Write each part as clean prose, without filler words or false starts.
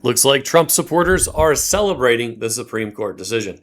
Looks like Trump supporters are celebrating the Supreme Court decision.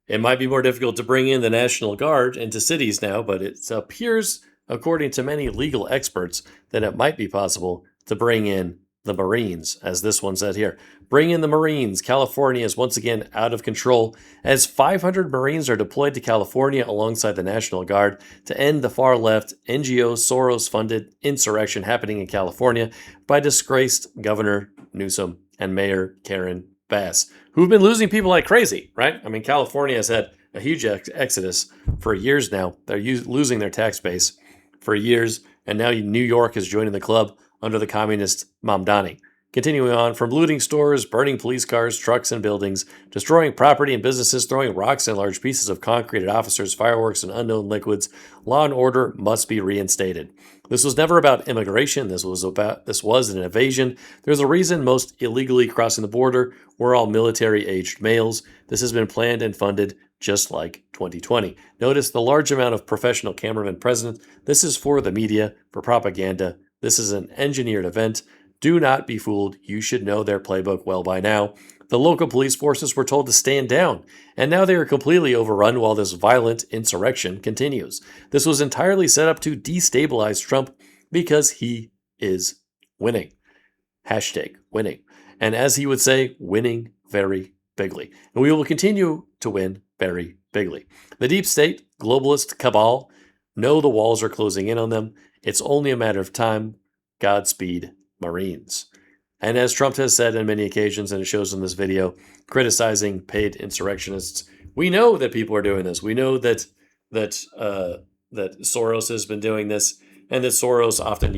It might be more difficult to bring in the National Guard into cities now, but it appears, according to many legal experts, that it might be possible to bring in the Marines, as this one said here. Bring in the Marines. California is once again out of control as 500 Marines are deployed to California alongside the National Guard to end the far left NGO Soros funded insurrection happening in California by disgraced Governor Newsom and Mayor Karen Bass, who've been losing people like crazy, right? I mean, California has had a huge exodus for years now. They're losing their tax base for years, and now New York is joining the club under the communist Mamdani. Continuing on, from looting stores, burning police cars, trucks, and buildings, destroying property and businesses, throwing rocks and large pieces of concrete at officers, fireworks, and unknown liquids, law and order must be reinstated. This was never about immigration. This was an invasion. There's a reason most illegally crossing the border were all military-aged males. This has been planned and funded just like 2020. Notice the large amount of professional cameramen present. This is for the media, for propaganda. This is an engineered event. Do not be fooled. You should know their playbook well by now. The local police forces were told to stand down, and now they are completely overrun while this violent insurrection continues. This was entirely set up to destabilize Trump because he is winning. Hashtag winning. And as he would say, winning very bigly. And we will continue to win very bigly. The deep state, globalist cabal, know the walls are closing in on them. It's only a matter of time. Godspeed, Marines. And as Trump has said on many occasions, and it shows in this video, criticizing paid insurrectionists, we know that people are doing this. We know that Soros has been doing this, and that Soros often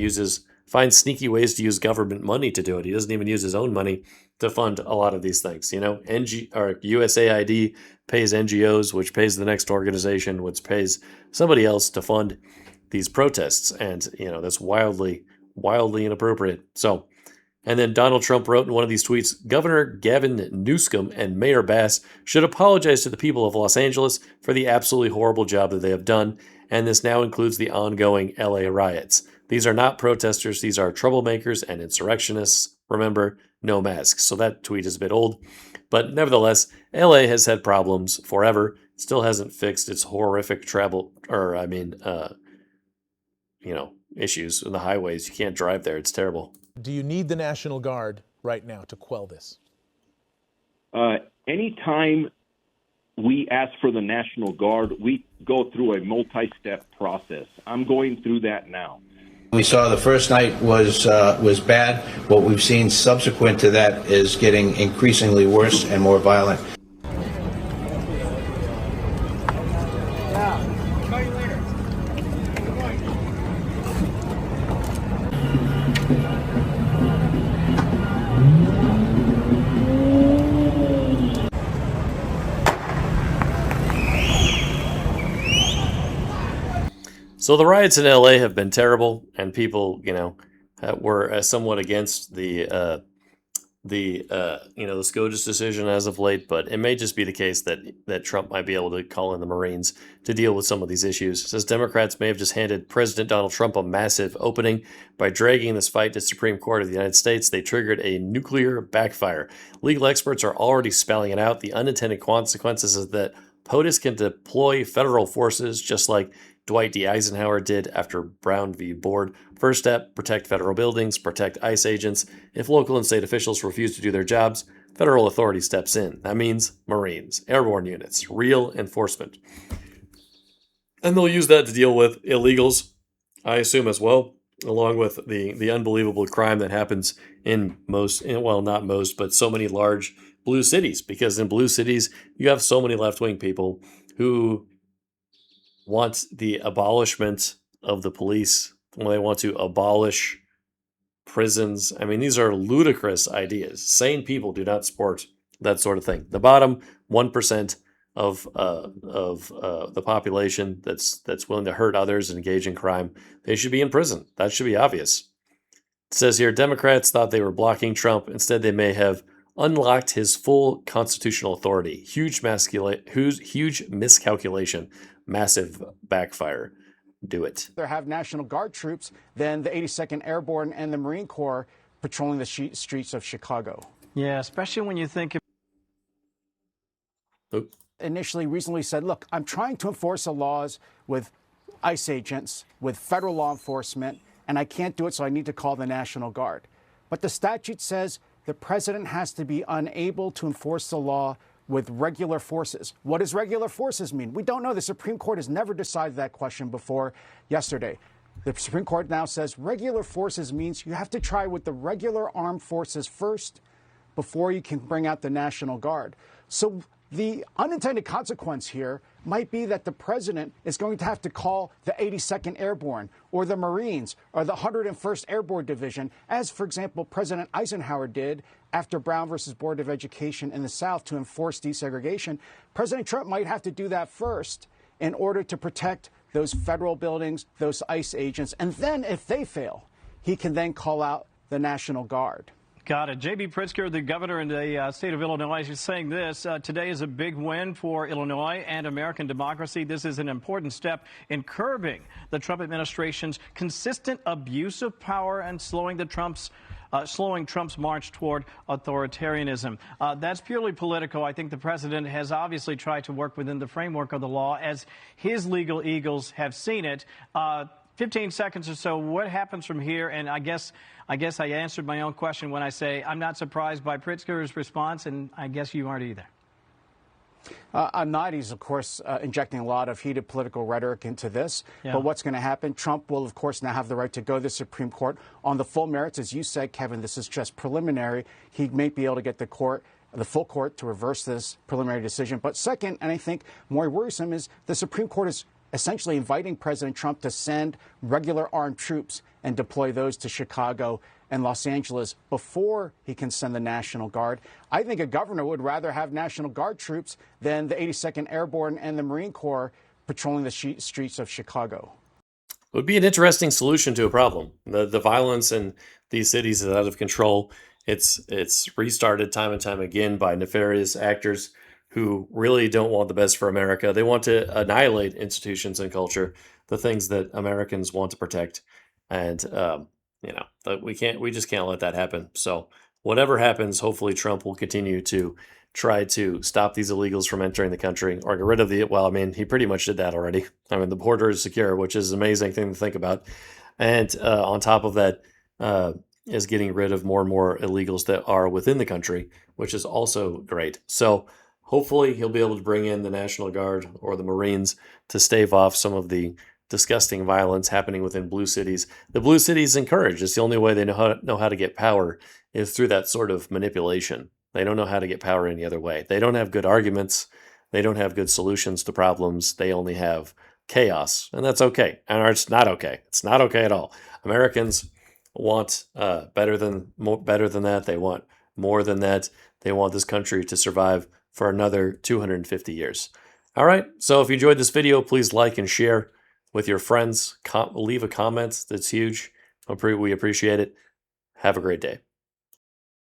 finds sneaky ways to use government money to do it. He doesn't even use his own money to fund a lot of these things. You know, USAID pays NGOs, which pays the next organization, which pays somebody else to fund these protests, and that's wildly inappropriate. So. And then Donald Trump wrote in one of these tweets, Governor Gavin Newsom and Mayor Bass should apologize to the people of Los Angeles for the absolutely horrible job that they have done, and this now includes the ongoing LA riots. These are not protesters, these are troublemakers and insurrectionists. Remember, no masks. So that tweet is a bit old, but nevertheless, LA has had problems forever. It still hasn't fixed its horrific issues in the highways. You can't drive there. It's terrible. Do you need the National Guard right now to quell this? Anytime we ask for the National Guard, we go through a multi-step process. I'm going through that now. We saw the first night was bad. What we've seen subsequent to that is getting increasingly worse and more violent. So the riots in LA have been terrible, and people, were somewhat against the SCOTUS decision as of late. But it may just be the case that Trump might be able to call in the Marines to deal with some of these issues. It says Democrats may have just handed President Donald Trump a massive opening by dragging this fight to the Supreme Court of the United States. They triggered a nuclear backfire. Legal experts are already spelling it out. The unintended consequences is that POTUS can deploy federal forces just like Dwight D. Eisenhower did after Brown v. Board. First step, protect federal buildings, protect ICE agents. If local and state officials refuse to do their jobs, federal authority steps in. That means Marines, airborne units, real enforcement. And they'll use that to deal with illegals, I assume as well, along with the unbelievable crime that happens in not most, but so many large blue cities. Because in blue cities, you have so many left-wing people who want the abolishment of the police. They want to abolish prisons. I mean, these are ludicrous ideas. Sane people do not support that sort of thing. The bottom 1% of the population that's willing to hurt others and engage in crime, they should be in prison. That should be obvious. It says here, Democrats thought they were blocking Trump. Instead, they may have unlocked his full constitutional authority. Huge miscalculation. Massive backfire. Do it. There have National Guard troops than the 82nd Airborne and the Marine Corps patrolling the streets of Chicago. Yeah, especially when you think Oop. initially recently said, look, I'm trying to enforce the laws with ICE agents, with federal law enforcement, and I can't do it, so I need to call the National Guard. But the statute says the president has to be unable to enforce the law with regular forces. What does regular forces mean? We don't know. The Supreme Court has never decided that question before yesterday. The Supreme Court now says regular forces means you have to try with the regular armed forces first before you can bring out the National Guard. So the unintended consequence here might be that the president is going to have to call the 82nd Airborne or the Marines or the 101st Airborne Division, as, for example, President Eisenhower did after Brown versus Board of Education in the South to enforce desegregation. President Trump might have to do that first in order to protect those federal buildings, those ICE agents. And then if they fail, he can then call out the National Guard. Got it. J.B. Pritzker, the governor in the state of Illinois, is saying this. Today is a big win for Illinois and American democracy. This is an important step in curbing the Trump administration's consistent abuse of power and slowing Trump's march toward authoritarianism. That's purely political. I think the president has obviously tried to work within the framework of the law as his legal eagles have seen it. 15 seconds or so, what happens from here? And I guess I answered my own question when I say I'm not surprised by Pritzker's response, and I guess you aren't either. I'm not. He's, of course, injecting a lot of heated political rhetoric into this. Yeah. But what's going to happen? Trump will, of course, now have the right to go to the Supreme Court on the full merits. As you said, Kevin, this is just preliminary. He may be able to get the full court to reverse this preliminary decision. But second, and I think more worrisome, is the Supreme Court is essentially inviting President Trump to send regular armed troops and deploy those to Chicago and Los Angeles before he can send the National Guard. I think a governor would rather have National Guard troops than the 82nd Airborne and the Marine Corps patrolling the streets of Chicago. It would be an interesting solution to a problem. The violence in these cities is out of control. It's restarted time and time again by nefarious actors who really don't want the best for America. They want to annihilate institutions and culture, the things that Americans want to protect. And, we just can't let that happen. So whatever happens, hopefully Trump will continue to try to stop these illegals from entering the country or get rid of he pretty much did that already. The border is secure, which is an amazing thing to think about. And on top of that, is getting rid of more and more illegals that are within the country, which is also great. So hopefully he'll be able to bring in the National Guard or the Marines to stave off some of the disgusting violence happening within blue cities. The blue cities encourage. It's the only way they know how to get power is through that sort of manipulation. They don't know how to get power any other way. They don't have good arguments. They don't have good solutions to problems. They only have chaos, and that's okay. And it's not okay. It's not okay at all. Americans want better than that. They want more than that. They want this country to survive for another 250 years. All right. So if you enjoyed this video, please like and share with your friends. Leave a comment. That's huge. We appreciate it. Have a great day.